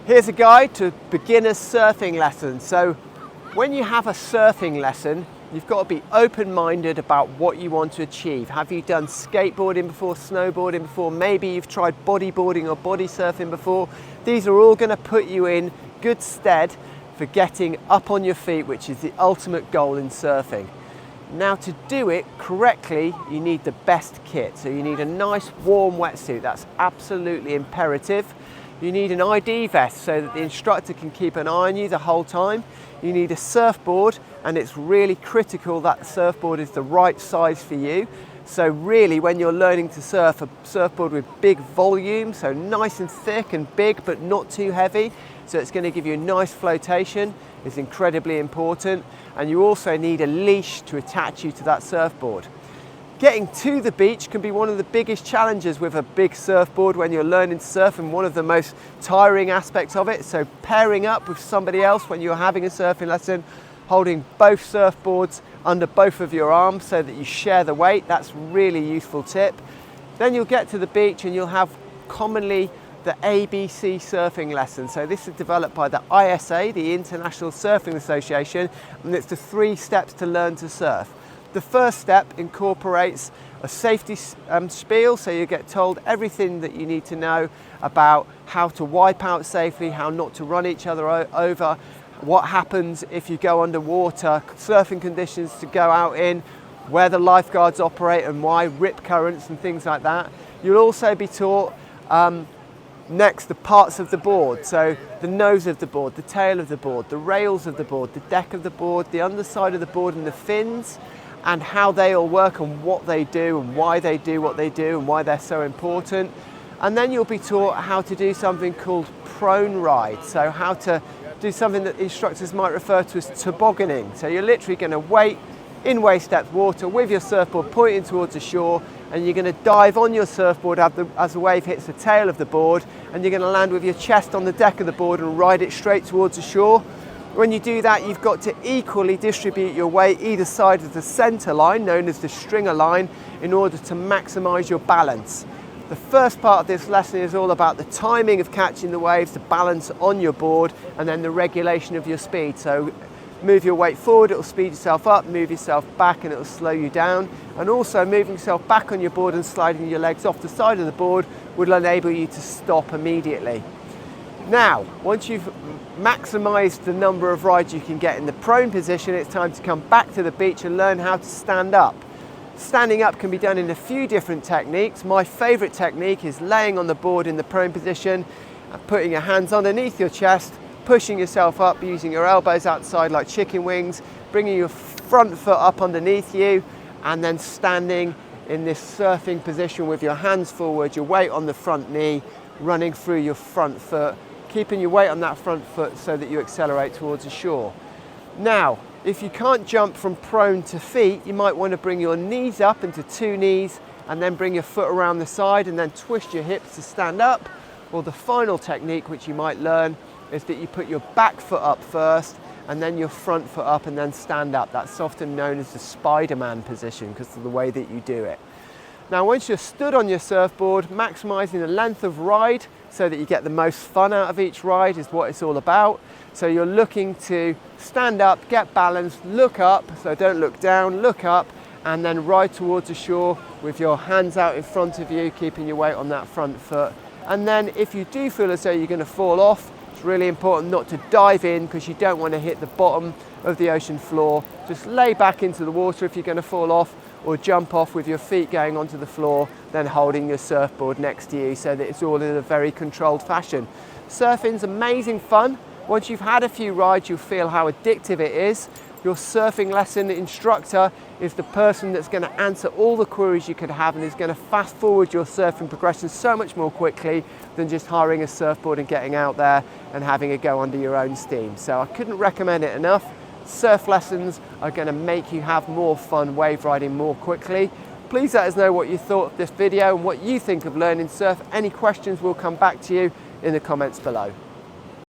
Here's a guide to beginner's surfing lessons. So when you have a surfing lesson, you've got to be open-minded about what you want to achieve. Have you done skateboarding before, snowboarding before? Maybe you've tried bodyboarding or body surfing before. These are all going to put you in good stead for getting up on your feet, which is the ultimate goal in surfing. Now, to do it correctly, you need the best kit. So you need a nice warm wetsuit. That's absolutely imperative. You need an ID vest so that the instructor can keep an eye on you the whole time. You need a surfboard, and it's really critical that the surfboard is the right size for you. So really, when you're learning to surf, a surfboard with big volume, so nice and thick and big but not too heavy, so it's going to give you a nice flotation, is incredibly important. And you also need a leash to attach you to that surfboard. Getting to the beach can be one of the biggest challenges with a big surfboard when you're learning to surf, and one of the most tiring aspects of it. So pairing up with somebody else when you're having a surfing lesson, holding both surfboards under both of your arms so that you share the weight, that's a really useful tip. Then you'll get to the beach and you'll have commonly the ABC surfing lesson. So this is developed by the ISA, the International Surfing Association, and it's the 3 steps to learn to surf. The first step incorporates a safety spiel, so you get told everything that you need to know about how to wipe out safely, how not to run each other over, what happens if you go underwater, surfing conditions to go out in, where the lifeguards operate and why, rip currents and things like that. You'll also be taught next, the parts of the board, so the nose of the board, the tail of the board, the rails of the board, the deck of the board, the underside of the board and the fins, and how they all work and what they do and why they do what they do and why they're so important. And then you'll be taught how to do something called prone ride, so how to do something that instructors might refer to as tobogganing. So you're literally going to wait in waist depth water with your surfboard pointing towards the shore, and you're going to dive on your surfboard as the wave hits the tail of the board, and you're going to land with your chest on the deck of the board and ride it straight towards the shore. When you do that, you've got to equally distribute your weight either side of the center line, known as the stringer line, in order to maximize your balance. The first part of this lesson is all about the timing of catching the waves, the balance on your board, and then the regulation of your speed. So move your weight forward, it'll speed yourself up, move yourself back and it'll slow you down. And also moving yourself back on your board and sliding your legs off the side of the board will enable you to stop immediately. Now, once you've maximized the number of rides you can get in the prone position, it's time to come back to the beach and learn how to stand up. Standing up can be done in a few different techniques. My favorite technique is laying on the board in the prone position, putting your hands underneath your chest, pushing yourself up using your elbows outside like chicken wings, bringing your front foot up underneath you, and then standing in this surfing position with your hands forward, your weight on the front knee, running through your front foot, keeping your weight on that front foot so that you accelerate towards the shore. Now, if you can't jump from prone to feet, you might want to bring your knees up into 2 knees and then bring your foot around the side and then twist your hips to stand up. Or the final technique which you might learn is that you put your back foot up first and then your front foot up and then stand up. That's often known as the Spider-Man position because of the way that you do it. Now, once you're stood on your surfboard, maximizing the length of ride so that you get the most fun out of each ride is what it's all about. So you're looking to stand up, get balanced, look up, so don't look down, look up, and then ride towards the shore with your hands out in front of you, keeping your weight on that front foot. And then if you do feel as though you're going to fall off, it's really important not to dive in because you don't want to hit the bottom of the ocean floor. Just lay back into the water if you're going to fall off, or jump off with your feet going onto the floor, then holding your surfboard next to you so that it's all in a very controlled fashion. Surfing's amazing fun. Once you've had a few rides, you'll feel how addictive it is. Your surfing lesson instructor is the person that's going to answer all the queries you could have and is going to fast forward your surfing progression so much more quickly than just hiring a surfboard and getting out there and having a go under your own steam. So I couldn't recommend it enough. Surf lessons are going to make you have more fun wave riding more quickly. Please let us know what you thought of this video and what you think of learning surf. Any questions will come back to you in the comments below.